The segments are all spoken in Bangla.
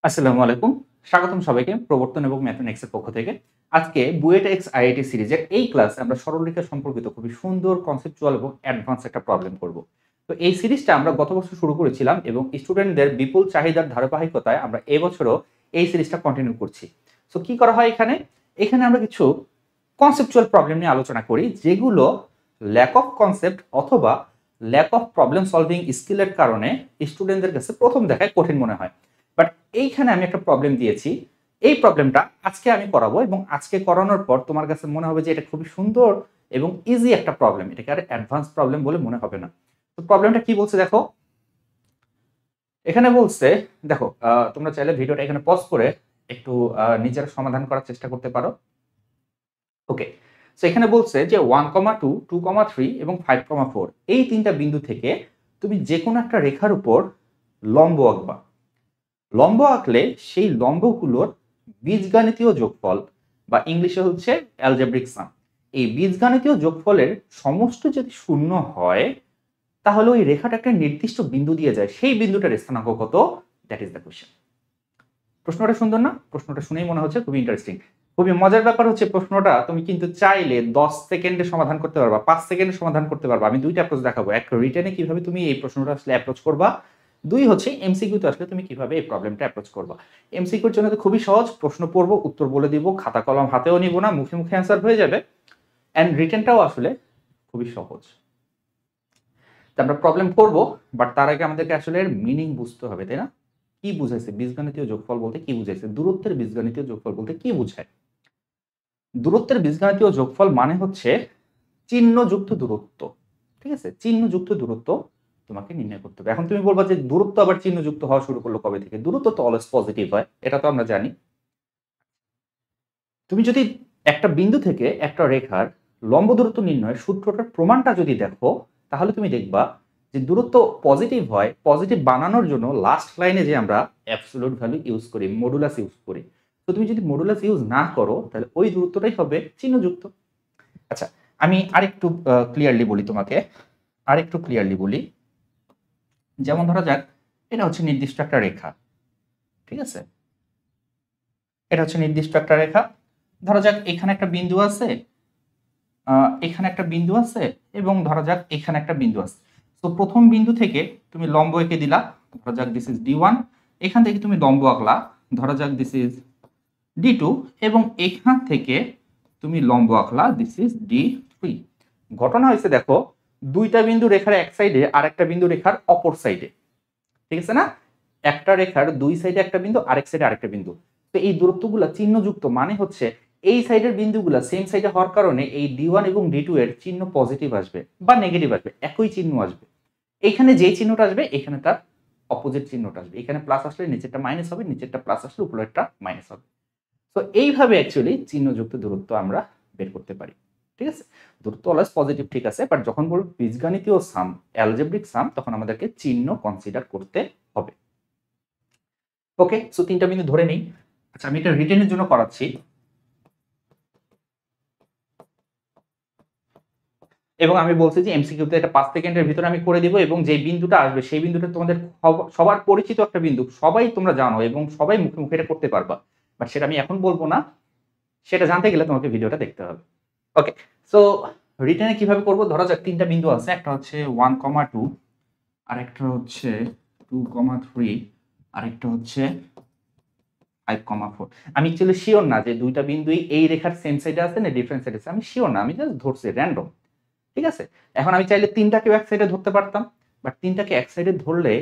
আসসালামু আলাইকুম। স্বাগতম সবাইকে প্রবর্তন এবং ম্যাথমেটিক্স এর পক্ষ থেকে। আজকে বুয়েট এক্স আইআইটি সিরিজের এই ক্লাসে আমরা সরলরেখা সম্পর্কিত খুবই সুন্দর কনসেপচুয়াল এবং অ্যাডভান্স একটা প্রবলেম করব। তো এই সিরিজটা আমরা গত বছর শুরু করেছিলাম এবং স্টুডেন্টদের বিপুল চাহিদার ধারাবাহিকতায় আমরা এবছরও এই সিরিজটা কন্টিনিউ করছি। সো কি করা হয় এখানে? এখানে আমরা কিছু কনসেপচুয়াল প্রবলেম নিয়ে আলোচনা করি যেগুলো ল্যাক অফ কনসেপ্ট অথবা ল্যাক অফ প্রবলেম সলভিং স্কিলের কারণে স্টুডেন্টদের কাছে প্রথম দেখায় কঠিন মনে হয়। বাট এইখানে আমি একটা প্রবলেম দিয়েছি। এই প্রবলেমটা আজকে আমি করাবো এবং আজকে করানোর পর তোমার কাছে মনে হবে যে এটা খুবই সুন্দর এবং ইজি একটা প্রবলেম। এটাকে আর অ্যাডভান্স প্রবলেম বলে মনে হবে না। তো প্রবলেমটা কি বলছে দেখো। এখানে বলছে দেখো তোমরা চাইলে ভিডিওটা এখানে পজ করে একটু নিজের সমাধান করার চেষ্টা করতে পারো। ওকে। সো এখানে বলছে যে 1,2, 2,3 এবং 5,4 এই তিনটা বিন্দু থেকে তুমি যে কোনো একটা রেখার উপর লম্ব আঁকবা। লম্ব আঁকলে সেই লম্বগুলোর বীজগাণিতীয় যোগফল বা ইংলিশে হচ্ছে অ্যালজেব্রিক সাম। এই বীজগাণিতীয় যোগফলের সমষ্টি যদি শূন্য হয় তাহলে ওই রেখাটা একটা নির্দিষ্ট বিন্দু দিয়ে যায়, সেই বিন্দুটার স্থানাঙ্ক কত? That is the question. প্রশ্নটা সুন্দর না? প্রশ্নটা শুনেই মনে হচ্ছে খুবই ইন্টারেস্টিং। খুবই মজার ব্যাপার হচ্ছে প্রশ্নটা তুমি কিন্তু চাইলে 10 সেকেন্ডে সমাধান করতে পারবা, 5 সেকেন্ডে সমাধান করতে পারবা। আমি দুইটা অ্যাপ্রোচ দেখাবো। এক, রিটেনে কিভাবে তুমি এই প্রশ্নটা আসলে অ্যাপ্রোচ করবা। দুই হচ্ছে এমসিকিউতে আসলে তুমি কিভাবে এই প্রবলেমটা অ্যাপ্রোচ করবা। এমসিকিউর জন্য তো খুবই সহজ, প্রশ্ন পড়বো, উত্তর বলে দিব, খাতা কলম হাতেও নিব না, মুখে মুখে অ্যান্সার হয়ে যাবে। অ্যান্ড রিটেনটাও আসলে খুবই সহজ। তো আমরা প্রবলেম করব, বাট তার আগে আমাদেরকে আসলে এর মিনিং বুঝতে হবে, তাই না? কি বুঝাইছে বীজগণিতীয় যোগফল বলতে? কি বুঝাইছে দূরত্বের বীজগণিতীয় যোগফল বলতে? কি বুঝায়? দূরত্বের বীজগণিতীয় যোগফল মানে হচ্ছে চিহ্নযুক্ত দূরত্ব। ঠিক আছে? চিহ্নযুক্ত দূরত্ব তোমাকে নির্ণয় করতে হবে। এখন তুমি বলবা যে দূরত্ব আবার চিহ্নযুক্ত হওয়া শুরু করলো কবে থেকে? দূরত্ব তো অলওয়েজ পজিটিভ হয়, এটা তো আমরা জানি। তুমি যদি একটা বিন্দু থেকে একটা রেখার লম্ব দূরত্ব নির্ণয়ের সূত্রটার প্রমাণটা যদি দেখো, তাহলে তুমি দেখবা যে দূরত্ব পজিটিভ হয়। পজিটিভ বানানোর জন্য লাস্ট লাইনে যে আমরা অ্যাবসলিউট ভ্যালু ইউজ করি, মডুলাস ইউজ করি। তো তুমি যদি মডুলাস ইউজ না করো তাহলে ওই দূরত্বটাই হবে চিহ্নযুক্ত। আচ্ছা, আমি আরেকটু ক্লিয়ারলি বলি তোমাকে, আরেকটু ক্লিয়ারলি বলি। যেমন ধরা যাক এটা হচ্ছে নির্দিষ্ট একটা রেখা। ঠিক আছে? এটা হচ্ছে নির্দিষ্ট একটা রেখা। ধরা যাক এখানে একটা বিন্দু আছে, এখানে একটা বিন্দু আছে এবং ধরা যাক এখানে একটা বিন্দু আছে। তো প্রথম বিন্দু থেকে তুমি লম্ব এঁকে দিলা, ধরা যাক দিস ইজ D1। এখান থেকে তুমি লম্ব আঁকলা, ধরা যাক দিস ইজ D2 এবং এখান থেকে তুমি লম্ব আঁকলা, দিস ইজ D3। ঘটনা হয়েছে দেখো, দুইটা বিন্দু রেখার এক সাইডে আর একটা বিন্দু রেখার অপর সাইডে। ঠিক আছে না? একটা রেখার দুই সাইডে একটা বিন্দু, আরেক সাইডে আরেকটা বিন্দু। তো এই দূরত্বগুলো চিহ্নযুক্ত মানে হচ্ছে এই সাইডের বিন্দুগুলো সেম সাইডে হওয়ার কারণে এই D1 এবং D2 এর চিহ্ন পজিটিভ আসবে বা নেগেটিভ আসবে, একই চিহ্ন আসবে। এখানে যে চিহ্নটা আসবে এখানে তার অপোজিট চিহ্নটা আসবে। এখানে প্লাস আসলে নিচেরটা মাইনাস হবে, নিচেরটা প্লাস আসলে উপরেরটা মাইনাস হবে। তো এইভাবে অ্যাকচুয়ালি চিহ্নযুক্ত দূরত্ব আমরা বের করতে পারি। ঠিক আছে? দূরত্ব অলওয়েজ পজিটিভ, ঠিক আছে, বাট যখন বলব বীজগাণিতীয় সাম, অ্যালজেব্রিক সাম, তখন আমাদেরকে চিহ্ন কনসিডার করতে হবে। ওকে, সো তিনটা বিন্দু ধরে নেই। আচ্ছা, আমি এটা রিটেনের জন্য করাচ্ছি এবং আমি বলছি যে এমসিকিউতে এটা 5 সেকেন্ডের ভিতরে আমি করে দিব এবং যে বিন্দুটা আসবে সেই বিন্দুটা তোমাদের সবার পরিচিত একটা বিন্দু, সবাই তোমরা জানো এবং সবাই মুখে মুখে এটা করতে পারবা। বাট সেটা আমি এখন বলবো না, সেটা জানতে গেলে তোমাকে ভিডিওটা দেখতে হবে। ওকে, সো রিটেনে কিভাবে করব? ধরা যাক তিনটা বিন্দু আছে, একটা হচ্ছে 1,2, আরেকটা হচ্ছে 2,3, আরেকটা হচ্ছে 5,4। আমি অ্যাকচুয়ালি শিওর না যে দুইটা বিন্দুই এই রেখার সেম সাইডে আছে না ডিফারেন্ট সাইডে আছে, আমি শিওর না, আমি জাস্ট ধরছি র্যান্ডম। ঠিক আছে? এখন আমি চাইলে তিনটাকেও এক সাইডে ধরতে পারতাম, বাট তিনটাকে এক সাইডে ধরলে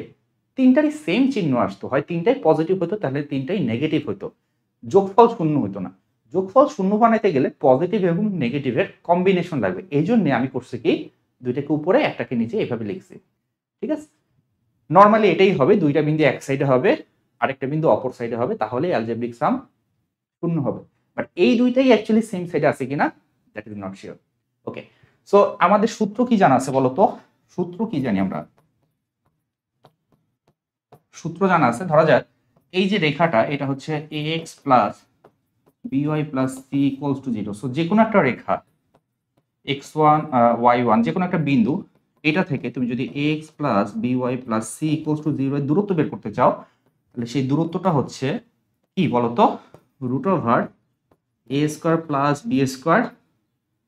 তিনটারই সেম চিহ্ন আসতো, হয় তিনটাই পজিটিভ হতো তাহলে তিনটাই নেগেটিভ হতো, যোগফল শূন্য হতো না। যোগফল শূন্য বানাইতে গেলে পজিটিভ এবং নেগেটিভের কম্বিনেশন লাগবে। এই জন্য আমি করছি কি, দুইটাকে উপরে একটাকে নিচে এভাবে লিখছি। ঠিক আছে? নর্মালি এটাই হবে, দুইটা বিন্দু এক সাইডে হবে, আরেকটা বিন্দু অপর সাইডে হবে, তাহলে অ্যালজেব্রিক সাম শূন্য হবে। বাট এই দুইটাই অ্যাকচুয়ালি সেম সাইডে আছে কিনা that is not sure. Okay, so আমাদের সূত্র কি জানা আছে বলো তো? সূত্র কি জানি আমরা? সূত্র জানা আছে। ধরা যাক এই যে রেখাটা, এটা হচ্ছে ax plus by plus c equals to 0। So যে কোনো একটা রেখা x1 y1 যে কোনো একটা বিন্দু, এটা থেকে তুমি যদি ax plus by plus c equals to 0 এর দূরত্ব বের করতে চাও, তাহলে সেই দূরত্বটা হচ্ছে কি বলতো, root over a square plus b square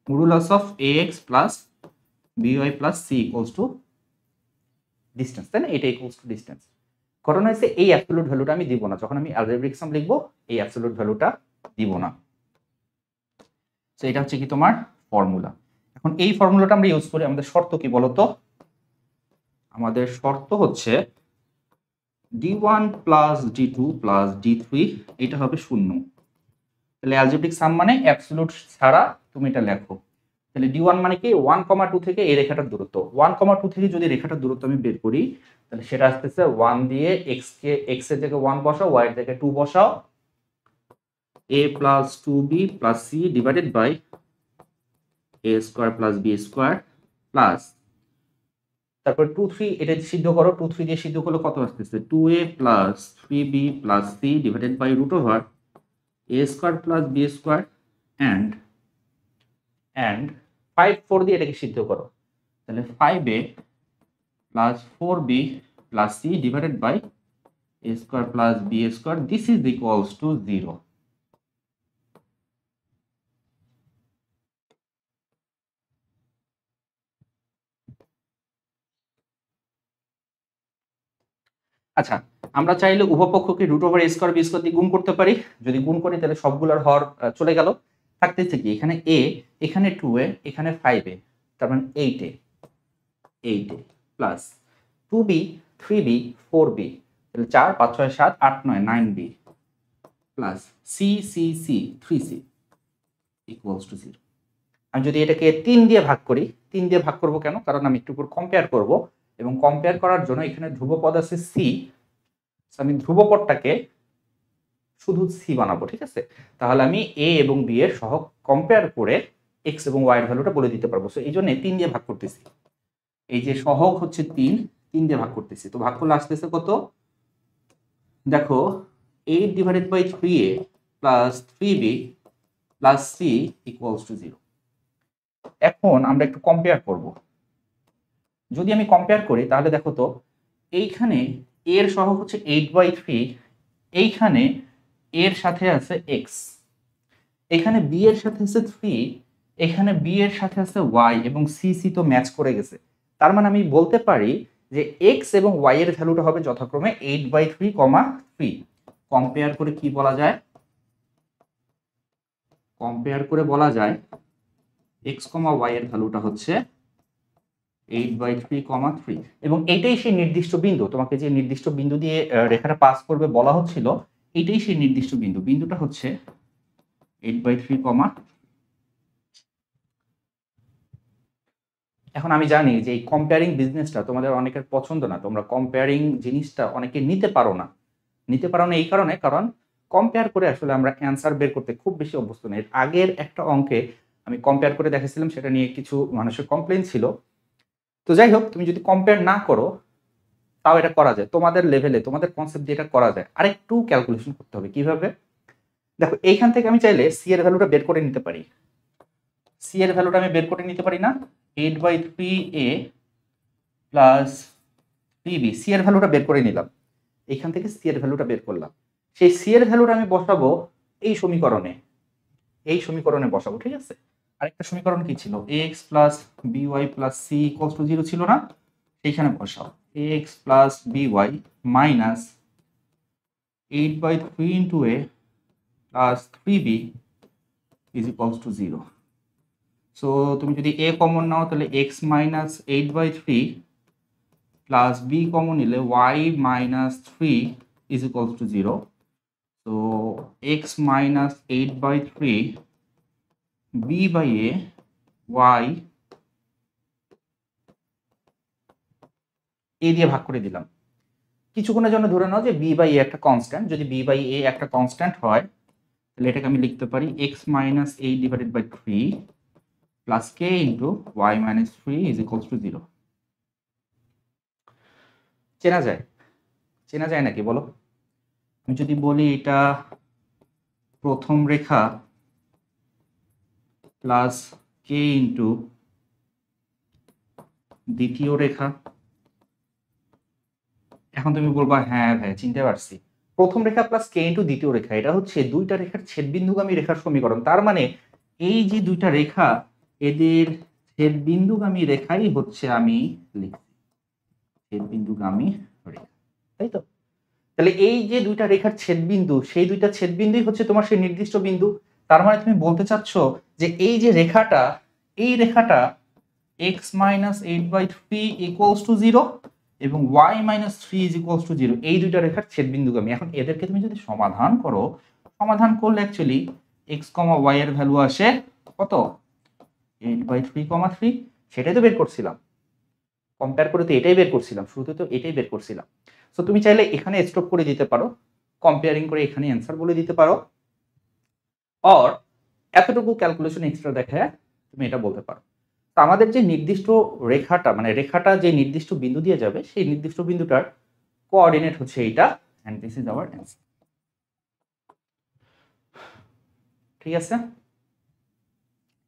modulus of a x plus b y plus c equals to distance, তাই না? এটা ইকুয়ালস টু ডিস্টেন্স। ঘটনা হচ্ছে এই অ্যাবসলিউট ভ্যালুটা আমি দিব না, যখন আমি অ্যালজেব্রিক সাম লিখবো এই অ্যাবসলিউট ভ্যালুটা দিব না। তো এটা হচ্ছে কি তোমার ফর্মুলা। এখন এই ফর্মুলাটা আমরা ইউজ করি, আমাদের শর্ত কি বলতো? আমাদের শর্ত হচ্ছে d1 plus d2 plus d3 এটা হবে 0। তাহলে অ্যালজেব্রিক সাম মানে অ্যাবসলিউট ছাড়া তুমি এটা লেখো। তাহলে d1 মানে কি 1,2 থেকে এই রেখাটার দূরত্ব। 1,2 থেকে যদি রেখাটার দূরত্ব আমি বের করি তাহলে সেটা আসতেছে 1 দিয়ে x এর জায়গায় 1 বসাও, y এর জায়গায় 2 বসাও, a plus 2b plus c divided by a square plus b square plus তারপর 2 3 এটা সিদ্ধ করো, 2 3 দিয়ে সিদ্ধ করলে কত আসতেছে 2a plus 3b plus c divided by root over a square plus b square and 5 4 দিয়ে এটাকে সিদ্ধ করো, তাহলে 5a plus 4b plus c divided by a square plus b square, this is equals to 0। আচ্ছা, আমরা চাইলে উভয়পক্ষকে root over a square b square দিয়ে গুণ করতে পারি। যদি গুণ করি তাহলে সবগুলোর হর চলে গেল, থাকতেছে কি এখানে a, এখানে 2a, এখানে 5a, তার মানে 8a plus 2b 3b 4b, তাহলে 4 5 6 7 8 9 9b plus c c c 3c equals to 0। আমি যদি এটাকে 3 দিয়ে ভাগ করি, 3 দিয়ে ভাগ করব কেন? কারণ আমি একটু পর কম্পেয়ার করব, এবং কম্পেয়ার করার জন্য এখানে ধ্রুবপদ আছে c, আমি ধ্রুবপদটাকে শুধু c বানাবো, ঠিক আছে? তাহলে আমি a এবং b এর সহগ কম্পেয়ার করে x এবং y এর ভ্যালুটা বলে দিতে পারবো। সো এই জন্য 3 দিয়ে ভাগ করতেছি। এই যে সহগ হচ্ছে 3 দিয়ে ভাগ করতেছি, তো ভাগ করলে আসতেছে কত? দেখো 8 divided by 3a plus 3b plus c equals to 0। এখন আমরা একটু কম্পেয়ার করব। যদি আমি কম্পেয়ার করি তাহলে দেখো তো এইখানে a এর সহগ হচ্ছে 8/3, এইখানে a এর সাথে আছে x, এখানে b এর সাথে আছে 3, এখানে b এর সাথে আছে y, এবং c তো ম্যাচ করে গেছে। তার মানে আমি বলতে পারি যে x এবং y এর ভ্যালুটা হবে যথাক্রমে 8/3, 3। কম্পেয়ার করে কি বলা যায়? কম্পেয়ার করে বলা যায় x, y এর ভ্যালুটা হচ্ছে 8/3, 3, এবং এটাই সেই নির্দিষ্ট বিন্দু। তোমাকে যে নির্দিষ্ট বিন্দু দিয়ে রেখাটা পাস করবে বলা হচ্ছিল, এটাই সেই নির্দিষ্ট বিন্দু। বিন্দুটা হচ্ছে 8/3, এখন আমি জানি যে এই কম্পেয়ারিং বিজনেসটা তোমাদের অনেকের পছন্দ না, তোমরা কম্পেয়ারিং জিনিসটা অনেকে নিতে পারো না এই কারণে, কারণ কম্পেয়ার করে আসলে আমরা অ্যান্সার বের করতে খুব বেশি অভ্যস্ত নেই। আগের একটা অঙ্কে আমি কম্পেয়ার করে দেখেছিলাম, সেটা নিয়ে কিছু মানুষের কমপ্লেন ছিল। তো যাই হোক, তুমি যদি কম্পেয়ার না করো তাও এটা করা যায়, তোমাদের লেভেলে তোমাদের কনসেপ্ট দিয়ে এটা করা যায়। আরেকটু ক্যালকুলেশন করতে হবে। কিভাবে? দেখো এইখান থেকে আমি চাইলে সি এর ভ্যালুটা বের করে নিতে পারি। সি এর ভ্যালুটা আমি বের করে নিতে পারি না? 8/3a প্লাস 3b, সি এর ভ্যালুটা বের করে নিলাম। এইখান থেকে সি এর ভ্যালুটা বের করলাম। সেই সি এর ভ্যালুটা আমি বসাবো এই সমীকরণে বসাবো, ঠিক আছে? আরেকটা সমীকরণ কি ছিল? ax plus by plus c equals to 0 ছিল না? সেইখানে বসাও ax plus by minus 8/3 into a plus 3b is equals to 0। So তুমি যদি a কমন নাও তাহলে x minus 8/3 plus b common নিলে y minus 3 is equals to 0। So x minus 8/3 b by a y a দিয়ে ভাগ করে দিলাম। কিছুক্ষণের জন্য ধরে নাও যে b by a একটা কনস্ট্যান্ট। যদি b by a একটা কনস্ট্যান্ট হয় তাহলে এটাকে আমি লিখতে পারি x minus 8 divided by 3 plus k into y minus 3 is equals to 0। চেনা যায় নাকি বলো? আমি যদি বলি এটা প্রথম রেখা প্লাস k ইন্টু দ্বিতীয় রেখা, এখন তুমি বলবা হ্যাঁ ভাই চিনতে পারছি, প্রথম রেখা প্লাস কে ইন্টু দ্বিতীয় রেখা, এটা হচ্ছে দুইটা রেখার ছেদবিন্দুগামী রেখার সমীকরণ। তার মানে এই যে দুইটা রেখা, এদের ছেদবিন্দুগামী রেখাই হচ্ছে আমি লিখছি ছেদবিন্দুগামী রেখা, তাই তো? তাহলে এই যে দুইটা রেখার ছেদবিন্দু, সেই দুইটা ছেদবিন্দুই হচ্ছে তোমার সেই নির্দিষ্ট বিন্দু। তার মানে তুমি বলতে চাচ্ছ যে এই যে রেখাটা, এই রেখাটা x মাইনাস 8/3 ইকুয়ালস টু 0 এবং y minus 3 is equals to 0, এই দুইটা রেখার ছেদবিন্দুগামী। এখন এদেরকে তুমি যদি সমাধান করো, সমাধান করলে অ্যাকচুয়ালি x, y এর ভ্যালু আসে কত? 8/3, 3, সেটাই তো বের করছিলাম। কম্পেয়ার করে তো এটাই বের করছিলাম, শুরুতে তো এটাই বের করছিলাম। সো তুমি চাইলে এখানে স্টপ করে দিতে পারো, কম্পেয়ারিং করে এখানে অ্যান্সার বলে দিতে পারো, আর এতটুকু ক্যালকুলেশন এক্সট্রা দেখায় তুমি এটা বলতে পারো। তো আমাদের যে নির্দিষ্ট রেখাটা, মানে রেখাটা যে নির্দিষ্ট বিন্দু দিয়ে যাবে, সেই নির্দিষ্ট বিন্দুটার কোঅর্ডিনেট হচ্ছে এইটা, and this is our answer. ঠিক আছে,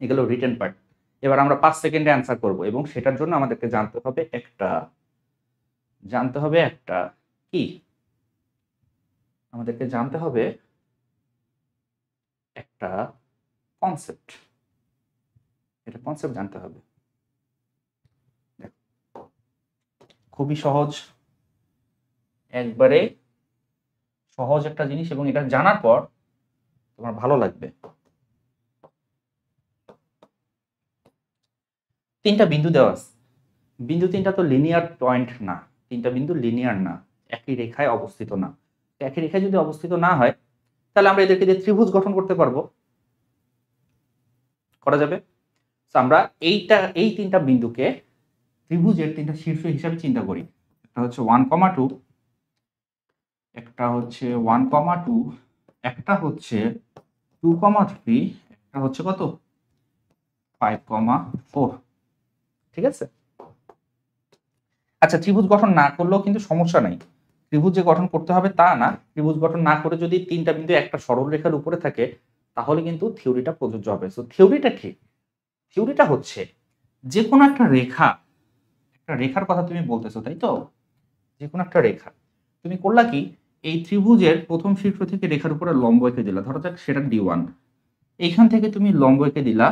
এগুলো রিটেন পার্ট। এবার আমরা 5 সেকেন্ডে অ্যান্সার করব, এবং সেটার জন্য আমাদেরকে জানতে হবে একটা কি, আমাদেরকে জানতে হবে একটা কনসেপ্ট। এটা কনসেপ্ট জানতে হবে। খুবই সহজ, একবারে সহজ একটা জিনিস, এবং এটা জানার পর তোমার ভালো লাগবে। তিনটা বিন্দু দেওয়া আছে, বিন্দু তিনটা তো লিনিয়ার পয়েন্ট না, তিনটা বিন্দু লিনিয়ার না, একই রেখায় অবস্থিত না। একই রেখায় যদি অবস্থিত না হয়, তাহলে আমরা এদেরকে দিয়ে ত্রিভুজ গঠন করতে পারবো, করা যাবে। আমরা এই তিনটা বিন্দুকে ত্রিভুজের তিনটা শীর্ষ হিসাবে চিন্তা করি। একটা হচ্ছে 1,2, একটা হচ্ছে 1,2, একটা হচ্ছে 2,3, একটা হচ্ছে কত 5,4। ঠিক আছে, আচ্ছা ত্রিভুজ গঠন না করলেও কিন্তু সমস্যা নাই, ত্রিভুজ যে গঠন করতে হবে তা না। ত্রিভুজ গঠন না করে যদি তিনটা বিন্দু একটা সরল রেখার উপরে থাকে, তাহলে কিন্তু থিওরিটা প্রযোজ্য হবে। সো থিওরিটা ঠিক, থিওরিটা হচ্ছে যে কোনো একটা রেখার কথা তুমি বলতেছো, তাই তো? যে কোনো একটা রেখা তুমি করলা কি, এই ত্রিভুজের প্রথম শীর্ষ থেকে রেখার উপরে লম্ব এঁকে দিলা, ধরো যাক সেটা D1। এইখান থেকে তুমি লম্ব এঁকে দিলা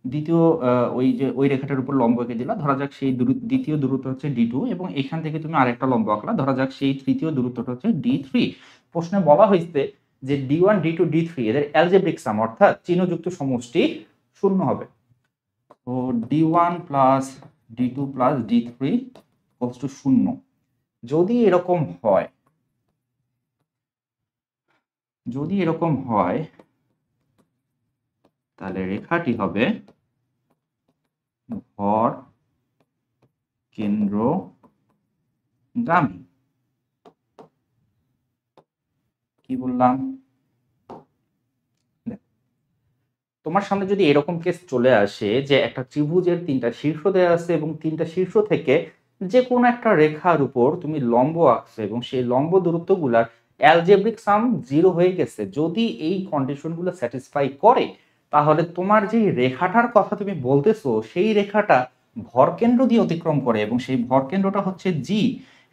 দ্বিতীয়, ওই রেখাটার উপর লম্ব এঁকে দিলা, ধরা যাক সেই দ্বিতীয় দূরত্ব হচ্ছে D2, এবং এখান থেকে তুমি আরেকটা লম্ব আঁকলা, ধরা যাক সেই তৃতীয় দূরত্বটা হচ্ছে D3। প্রশ্নে বলা হয়েছে যে D1, D2, D3 এদের অ্যালজেব্রিক সাম অর্থাৎ চিহ্নযুক্ত সমষ্টি 0 হবে। তো D1 plus D2 plus D3 equals to 0। যদি এরকম হয়, তাহলে রেখাটি হবে ভর কেন্দ্রগামী। কি বললাম? তোমার সামনে যদি এরকম কেস চলে আসে যে একটা ত্রিভুজের তিনটা শীর্ষ দেওয়া আছে, এবং তিনটা শীর্ষ থেকে যে কোনো একটা রেখার উপর তুমি লম্ব আঁকছো, এবং সেই লম্ব দূরত্বগুলার অ্যালজেব্রিক সাম 0 হয়ে গেছে, যদি এই কন্ডিশনগুলো স্যাটিসফাই করে, তাহলে তোমার যে রেখাটার কথা তুমি বলতেছো, সেই রেখাটা ভরকেন্দ্র দিয়ে অতিক্রম করে, এবং সেই ভরকেন্দ্রটা হচ্ছে জি।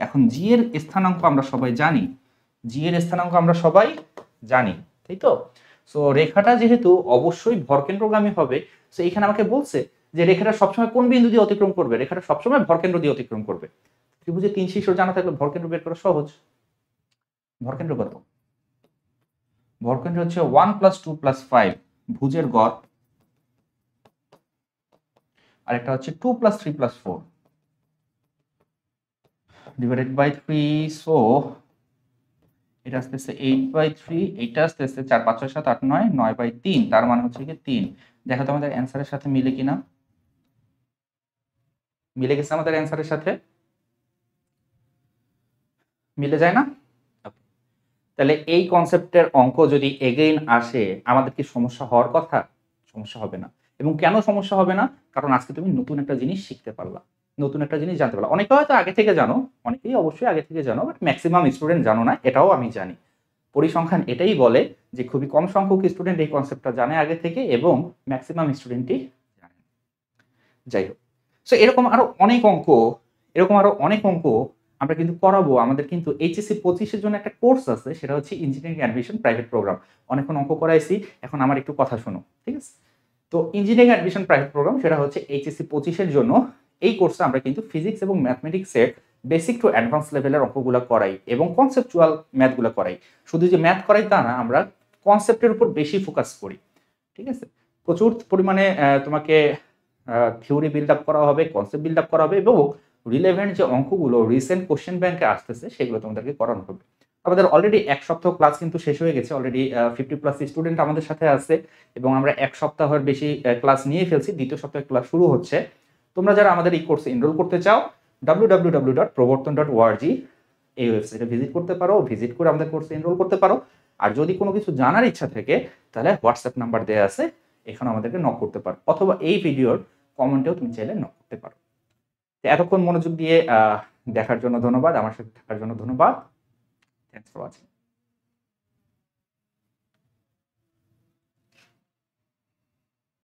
এখন জি এর স্থানাঙ্ক আমরা সবাই জানি, তাই তো? সো রেখাটা যেহেতু অবশ্যই ভরকেন্দ্রগামী হবে, সো এখানে আমাকে বলছে যে রেখাটা সবসময় কোন বিন্দু দিয়ে অতিক্রম করবে, রেখাটা সবসময় ভরকেন্দ্র দিয়ে অতিক্রম করবে। ত্রিভুজের তিন শীর্ষ জানা থাকলে ভরকেন্দ্র বের করা সহজ। ভরকেন্দ্র কত? ভরকেন্দ্র হচ্ছে 1 + 2 + 5 ভুজের গড়, আর একটা হচ্ছে 2 + 3 + 4 ডিভাইডেড বাই 3। সো এটা আসতেছে 8/3, এটা আসতেছে 4, 5, 6, 7, 8, 9, 9/3, তার মানে হচ্ছে কি 3। দেখো তো আমাদের অ্যান্সারের সাথে মিলে কিনা, মিলে গেছে আমাদের অ্যান্সারের সাথে, মিলে যায় না? তাহলে এই কনসেপ্টের অঙ্ক যদি এগেইন আসে, আমাদের কি সমস্যা হওয়ার কথা? সমস্যা হবে না। এবং কেন সমস্যা হবে না? কারণ আজকে তুমি নতুন একটা জিনিস শিখতে পারলা, নতুন একটা জিনিস জানতে পারলা। অনেকে হয়তো আগে থেকে জানো, অনেকেই অবশ্যই আগে থেকে জানো, বাট ম্যাক্সিমাম স্টুডেন্ট জানো না, এটাও আমি জানি। পরিসংখ্যান এটাই বলে যে খুবই কম সংখ্যক স্টুডেন্ট এই কনসেপ্টটা জানে আগে থেকে, এবং ম্যাক্সিমাম স্টুডেন্টই জানে। যাই হোক, সো এরকম আরো অনেক অঙ্ক আমরা কিন্তু করাবো। আমাদের কিন্তু এইচএসসি 25 এর জন্য একটা কোর্স আছে, সেটা হচ্ছে ইঞ্জিনিয়ারিং অ্যাডমিশন প্রাইভেট প্রোগ্রাম। অনেকক্ষণ অঙ্ক করাইছি, এখন আমার একটু কথা শোনো, ঠিক আছে? তো ইঞ্জিনিয়ারিং অ্যাডমিশন প্রাইভেট প্রোগ্রাম সেটা হচ্ছে এইচএসসি 25 এর জন্য। এই কোর্সে আমরা কিন্তু ফিজিক্স এবং ম্যাথমেটিক্সের বেসিক টু অ্যাডভান্স লেভেলের অঙ্কগুলো করাই এবং কনসেপচুয়াল ম্যাথগুলো করাই। শুধু যে ম্যাথ করাই তা না, আমরা কনসেপ্টের উপর বেশি ফোকাস করি, ঠিক আছে? প্রচুর পরিমাণে তোমাকে থিওরি বিল্ড আপ করা হবে, কনসেপ্ট বিল্ড আপ করা হবে এবং রিলেভেন্ট যে অঙ্কগুলো রিসেন্ট কোশ্চেন ব্যাংকে আসতেছে সেগুলো তোমাদেরকে করানো হবে। আমাদের অলরেডি 1 সপ্তাহ ক্লাস কিন্তু শেষ হয়ে গেছে। অলরেডি 50+ স্টুডেন্ট আমাদের সাথে আছে এবং আমরা 1 সপ্তাহের বেশি ক্লাস নিয়ে ফেলছি। দ্বিতীয় সপ্তাহে ক্লাস শুরু হচ্ছে। তোমরা যারা আমাদের এই কোর্সে এনরোল করতে চাও, www.proborton.org এই ওয়েবসাইটে ভিজিট করতে পারো। ভিজিট করে আমাদের কোর্সে এনরোল করতে পারো। আর যদি কোনো কিছু জানার ইচ্ছা থাকে তাহলে হোয়াটসঅ্যাপ নাম্বার দেওয়া আছে, এখানে আমাদেরকে নক করতে পারো, অথবা এই ভিডিওর কমেন্টেও তুমি চাইলে নক করতে পারো। এতক্ষণ মনোযোগ দিয়ে দেখার জন্য ধন্যবাদ, আমার সাথে থাকার জন্য ধন্যবাদ। Thanks for watching.